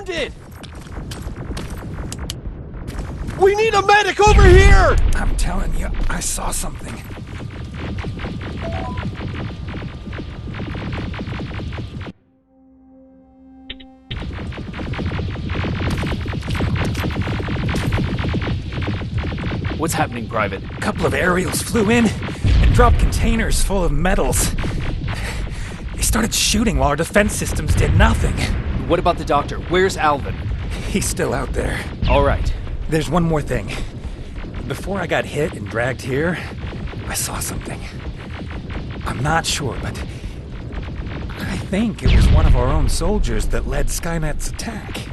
wounded! We need a medic over here! I'm telling you, I saw something. What's happening, Private? A couple of aerials flew in and dropped containers full of metals. They started shooting while our defense systems did nothing. What about the doctor? Where's Alvin? He's still out there. All right. There's one more thing. Before I got hit and dragged here, I saw something. I'm not sure, but I think it was one of our own soldiers that led Skynet's attack.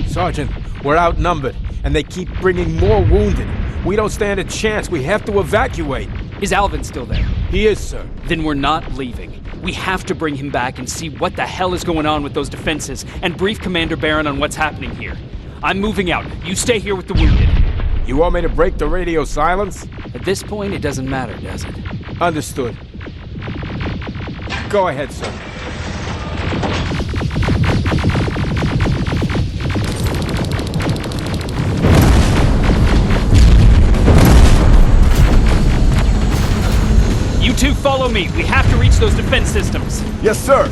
Sergeant, we're outnumbered, and they keep bringing more wounded. We don't stand a chance. We have to evacuate. Is Alvin still there? He is, sir. Then we're not leaving. We have to bring him back and see what the hell is going on with those defenses and brief Commander Barron on what's happening here. I'm moving out. You stay here with the wounded. You want me to break the radio silence? At this point, it doesn't matter, does it? Understood. Go ahead, sir. You two follow me. We have to reach those defense systems. Yes, sir.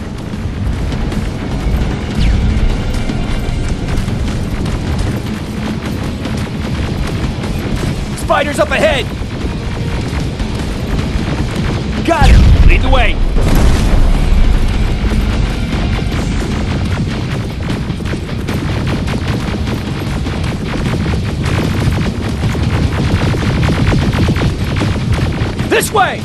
Spiders up ahead! Got him! Lead the way! This way!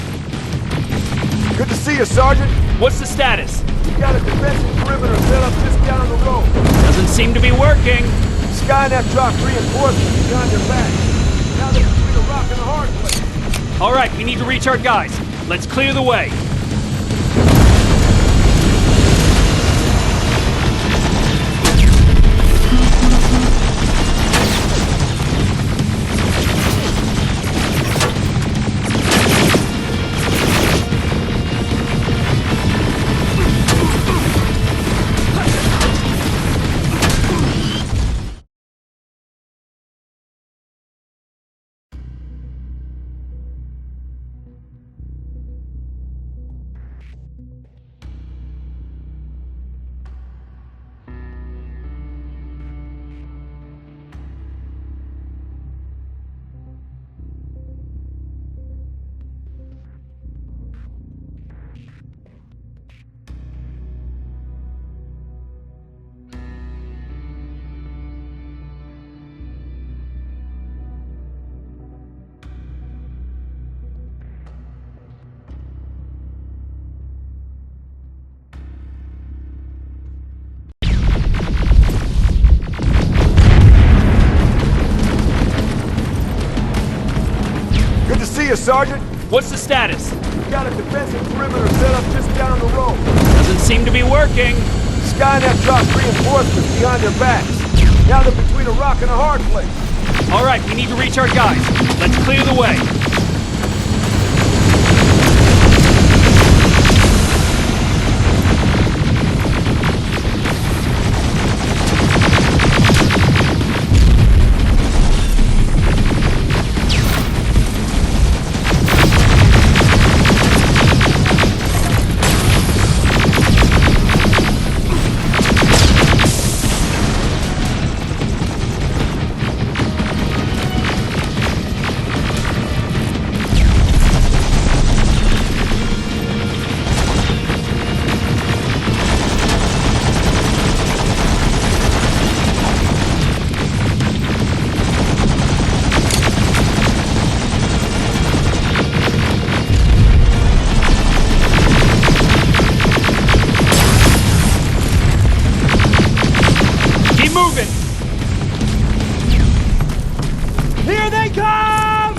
Good to see you, Sergeant. What's the status? We got a defensive perimeter set up just down the road. Doesn't seem to be working. Skynet dropped reinforcements behind their back. Now they're between a rock and a hard place. All right, we need to reach our guys. Let's clear the way. See you, Sergeant. What's the status? We got a defensive perimeter set up just down the road. Doesn't seem to be working. Skynet dropped reinforcements behind their backs. Now they're between a rock and a hard place. All right, we need to reach our guys. Let's clear the way. Here they come!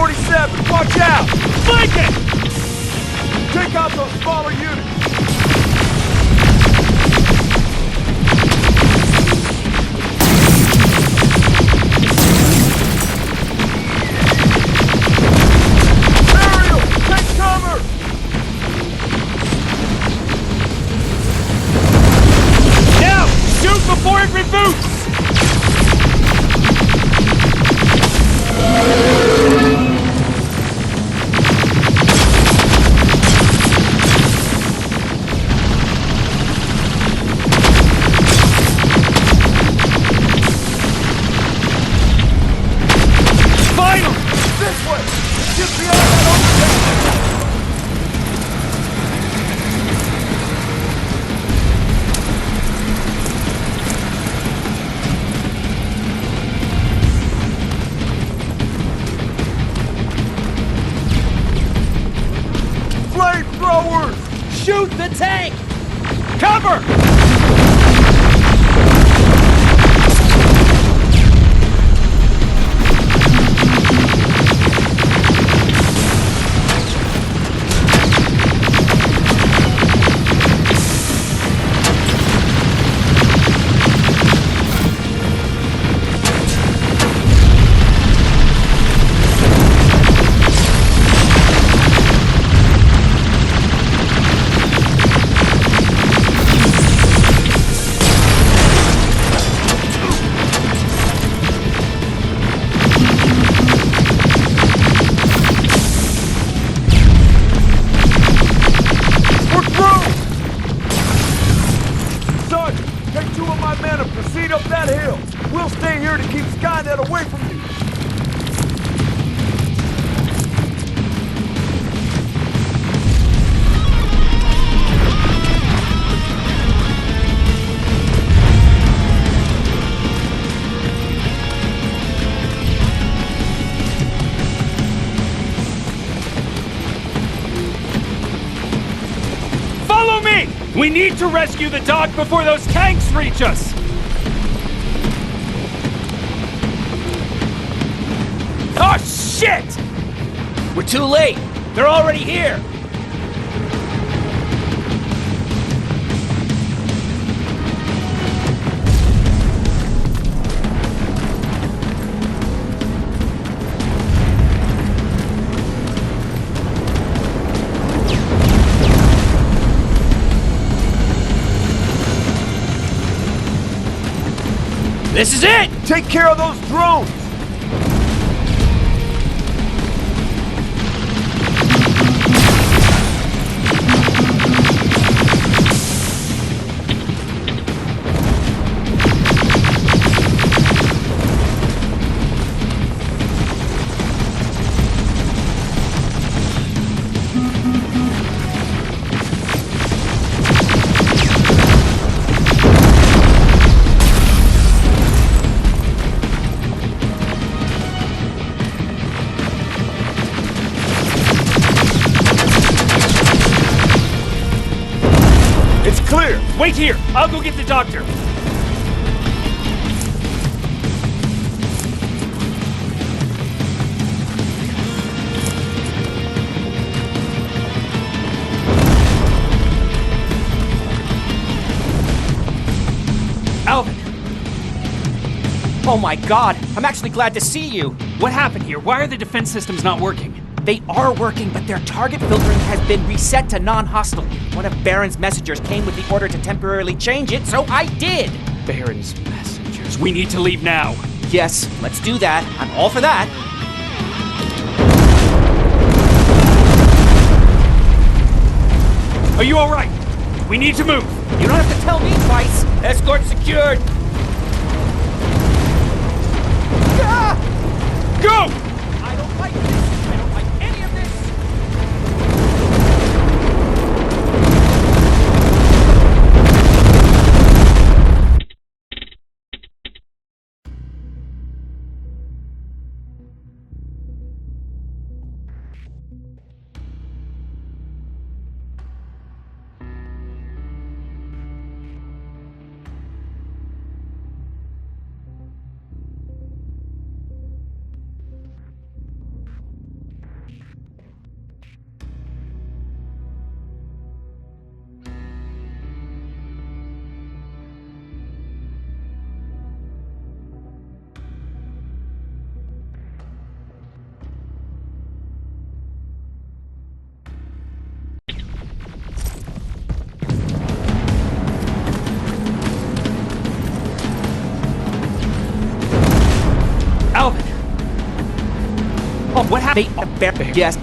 47, watch out! Flank it! Take out those smaller units! Ariel, take cover! Now, shoot before it reboots! This way! Just beyond that overpass! Flamethrowers! Shoot the tank! Cover! Take 2 of my men and proceed up that hill. We'll stay here to keep Skynet away from you. Follow me! We need to rescue the dog before those tanks reach us! Oh, shit! We're too late! They're already here! This is it! Take care of those drones! It's clear! Wait here! I'll go get the doctor! Alvin! Oh my god, I'm actually glad to see you! What happened here? Why are the defense systems not working? They are working, but their target filtering has been reset to non-hostile. One of Baron's messengers came with the order to temporarily change it, so I did! Baron's messengers. We need to leave now. Yes, let's do that. I'm all for that. Are you alright? We need to move. You don't have to tell me twice. Escort secured. Ah! Go! I don't like this. I don't like any of this. have to... Yes.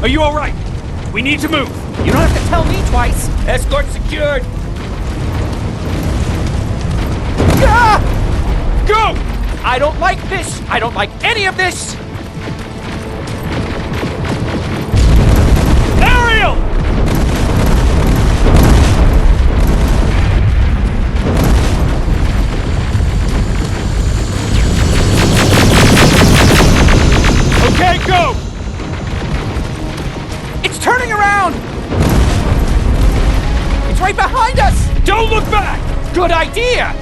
Are you alright? We need to move. You don't have to tell me twice. Escort secured. Ah! Go! I don't like this. I don't like any of this. Ariel! Okay, go! It's turning around. It's right behind us. Don't look back! Good idea.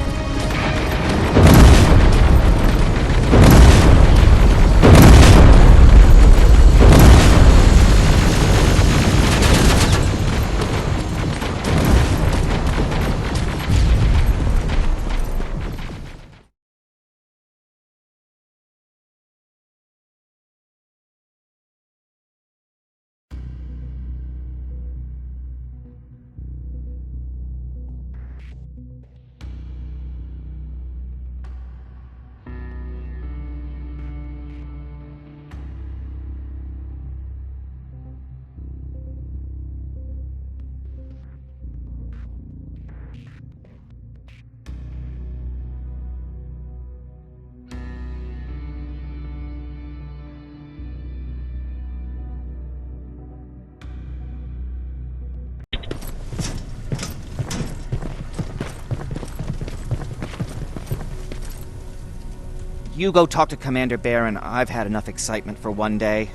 You go talk to Commander Barron. I've had enough excitement for one day.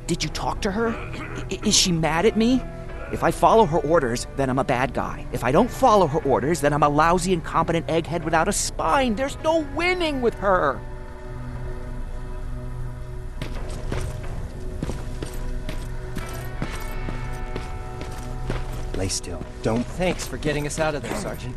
Did you talk to her? Is she mad at me? If I follow her orders, then I'm a bad guy. If I don't follow her orders, then I'm a lousy, incompetent egghead without a spine. There's no winning with her. Lay still. Thanks for getting us out of there, Sergeant.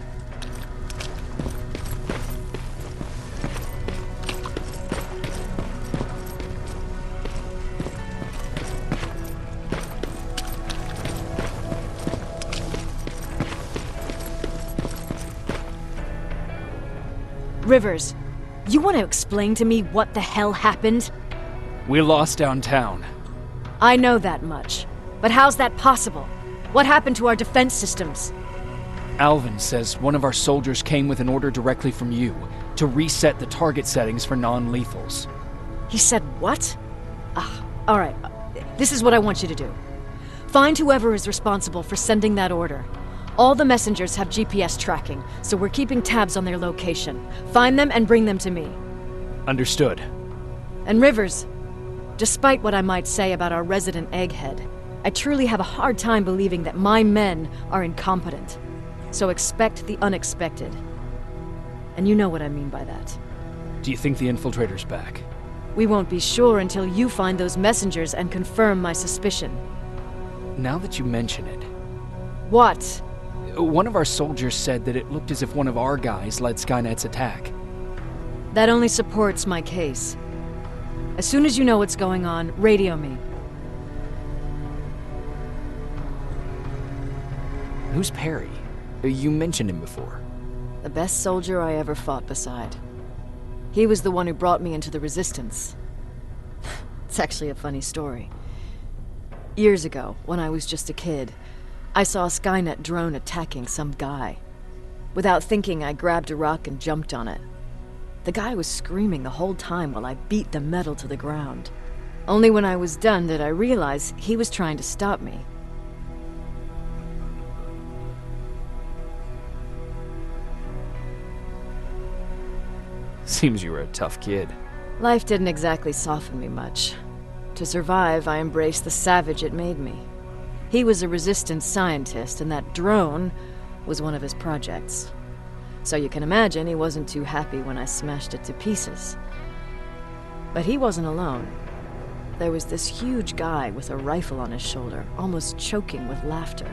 Rivers, you want to explain to me what the hell happened? We lost downtown. I know that much. But how's that possible? What happened to our defense systems? Alvin says one of our soldiers came with an order directly from you to reset the target settings for non-lethals. He said what? Alright. This is what I want you to do. Find whoever is responsible for sending that order. All the messengers have GPS tracking, so we're keeping tabs on their location. Find them and bring them to me. Understood. And Rivers, despite what I might say about our resident egghead, I truly have a hard time believing that my men are incompetent. So expect the unexpected. And you know what I mean by that. Do you think the infiltrator's back? We won't be sure until you find those messengers and confirm my suspicion. Now that you mention it, What? one of our soldiers said that it looked as if one of our guys led Skynet's attack. That only supports my case. As soon as you know what's going on, radio me. Who's Perry? You mentioned him before. The best soldier I ever fought beside. He was the one who brought me into the Resistance. It's actually a funny story. Years ago, when I was just a kid, I saw a Skynet drone attacking some guy. Without thinking, I grabbed a rock and jumped on it. The guy was screaming the whole time while I beat the metal to the ground. Only when I was done did I realize he was trying to stop me. Seems you were a tough kid. Life didn't exactly soften me much. To survive, I embraced the savage it made me. He was a resistance scientist, and that drone, was one of his projects. So you can imagine he wasn't too happy when I smashed it to pieces. But he wasn't alone. There was this huge guy with a rifle on his shoulder, almost choking with laughter.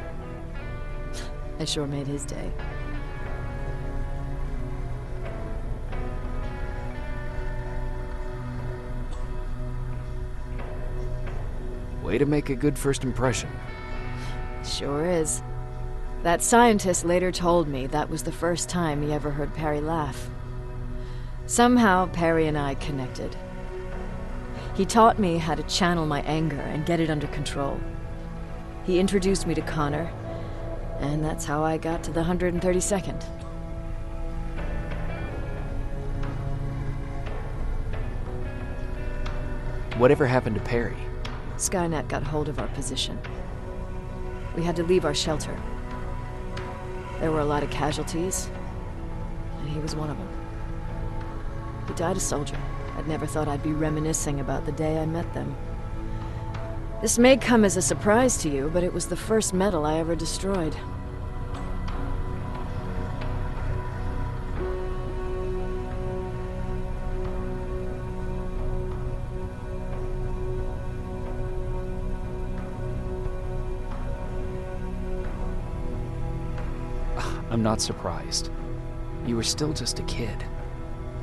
I sure made his day. Way to make a good first impression. Sure is. That scientist later told me that was the first time he ever heard Perry laugh. Somehow, Perry and I connected. He taught me how to channel my anger and get it under control. He introduced me to Connor, and that's how I got to the 132nd. Whatever happened to Perry? Skynet got hold of our position. We had to leave our shelter. There were a lot of casualties, and he was one of them. He died a soldier. I'd never thought I'd be reminiscing about the day I met them. This may come as a surprise to you, but it was the first metal I ever destroyed. I'm not surprised. You were still just a kid.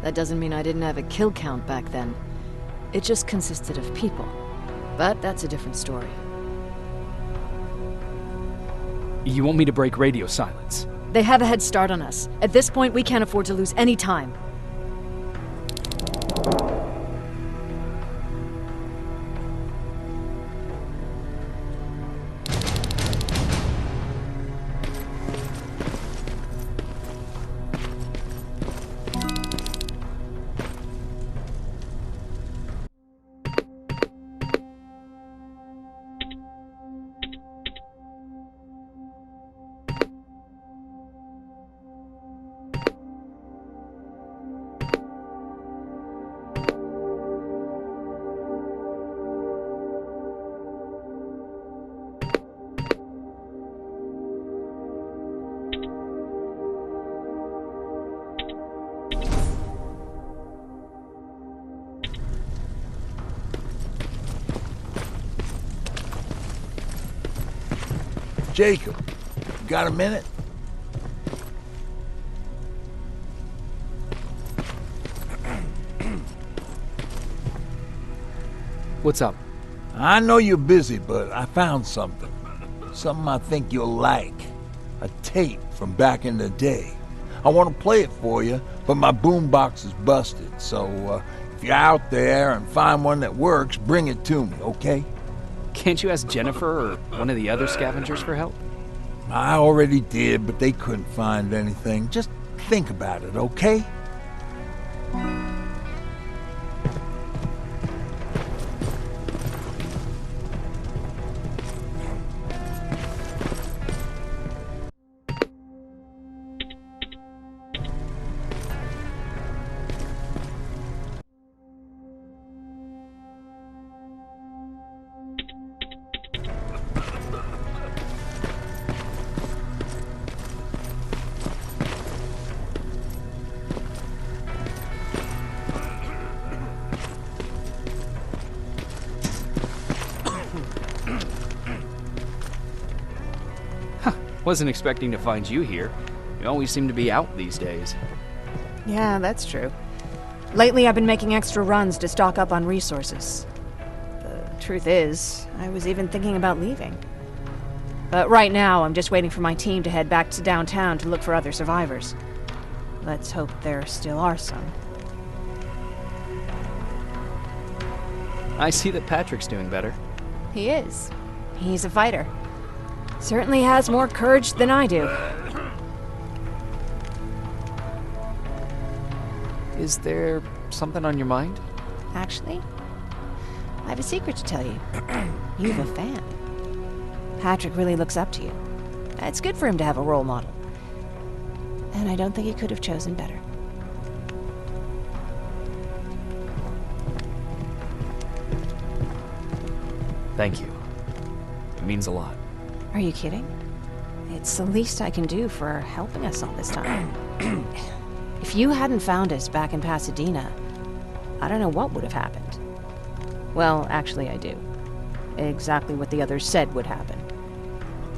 That doesn't mean I didn't have a kill count back then. It just consisted of people. But that's a different story. You want me to break radio silence? They have a head start on us. At this point, we can't afford to lose any time. Jacob, you got a minute? What's up? I know you're busy, but I found something. Something I think you'll like. A tape from back in the day. I want to play it for you, but my boombox is busted, so if you're out there and find one that works, bring it to me, okay? Can't you ask Jennifer or one of the other scavengers for help? I already did, but they couldn't find anything. Just think about it, okay? Wasn't expecting to find you here. You always seem to be out these days. Yeah, that's true. Lately, I've been making extra runs to stock up on resources. The truth is, I was even thinking about leaving. But right now, I'm just waiting for my team to head back to downtown to look for other survivors. Let's hope there still are some. I see that Patrick's doing better. He is. He's a fighter. Certainly has more courage than I do. Is there something on your mind? Actually, I have a secret to tell you. You have a fan. Patrick really looks up to you. It's good for him to have a role model. And I don't think he could have chosen better. Thank you. It means a lot. Are you kidding? It's the least I can do for helping us all this time. If you hadn't found us back in Pasadena, I don't know what would have happened. Well, actually I do. Exactly what the others said would happen.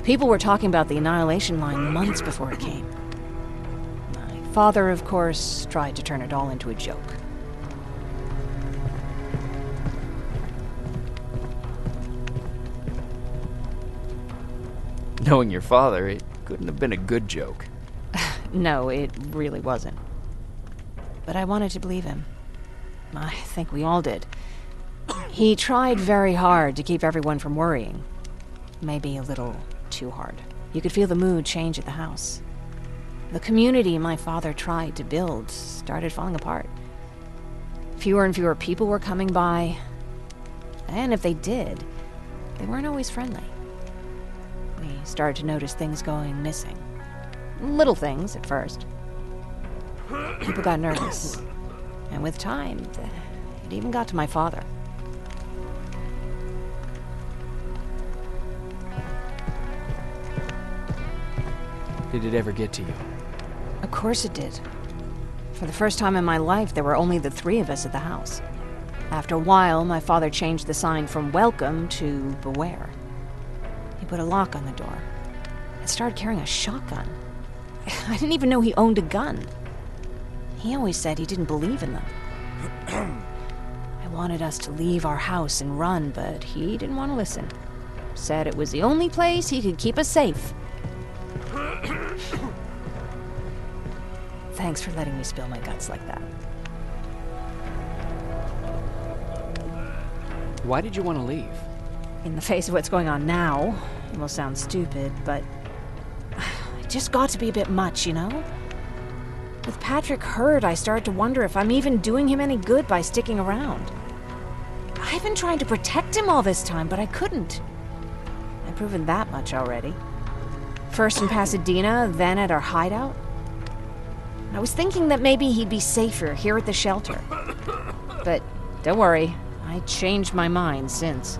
People were talking about the Annihilation Line months before it came. My father, of course, tried to turn it all into a joke. Knowing your father, it couldn't have been a good joke. No, it really wasn't. But I wanted to believe him. I think we all did. He tried very hard to keep everyone from worrying. Maybe a little too hard. You could feel the mood change at the house. The community my father tried to build started falling apart. Fewer and fewer people were coming by. And if they did, they weren't always friendly. We started to notice things going missing. Little things at first. People got nervous. And with time, it even got to my father. Did it ever get to you? Of course it did. For the first time in my life, there were only the three of us at the house. After a while, my father changed the sign from welcome to beware. He put a lock on the door and started carrying a shotgun. I didn't even know he owned a gun. He always said he didn't believe in them. I wanted us to leave our house and run, but he didn't want to listen. Said it was the only place he could keep us safe. Thanks for letting me spill my guts like that. Why did you want to leave? In the face of what's going on now, it will sound stupid, but it just got to be a bit much, you know? With Patrick hurt, I started to wonder if I'm even doing him any good by sticking around. I've been trying to protect him all this time, but I couldn't. I've proven that much already. First in Pasadena, then at our hideout. I was thinking that maybe he'd be safer here at the shelter. But don't worry, I changed my mind since.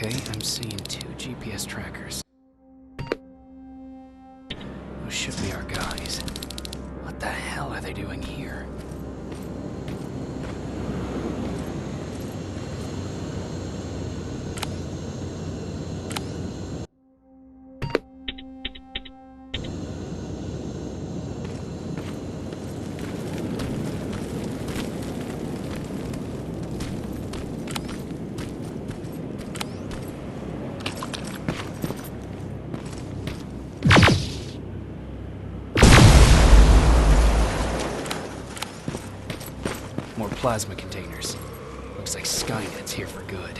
Okay, I'm seeing 2 GPS trackers. Those should be our guys. What the hell are they doing here? plasma containers. Looks like Skynet's here for good.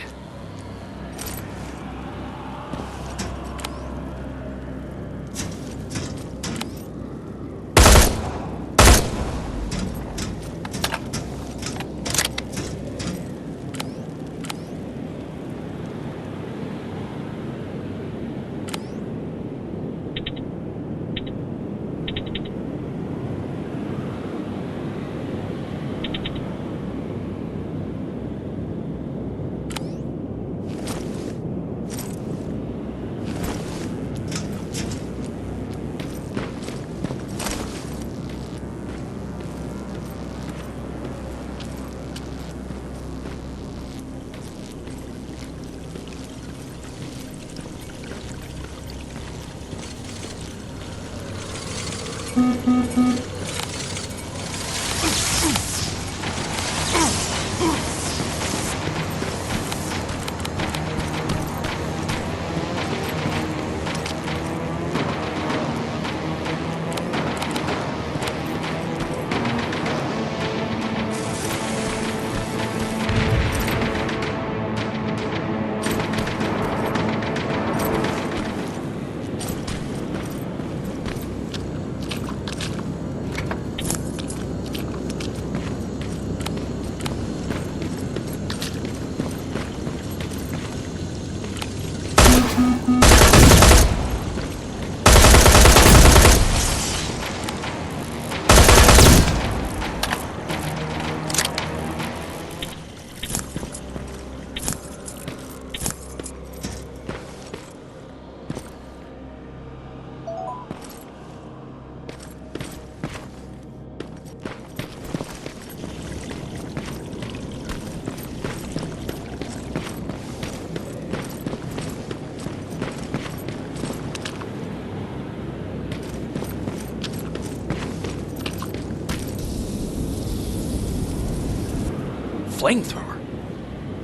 Flamethrower?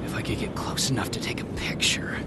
If I could get close enough to take a picture.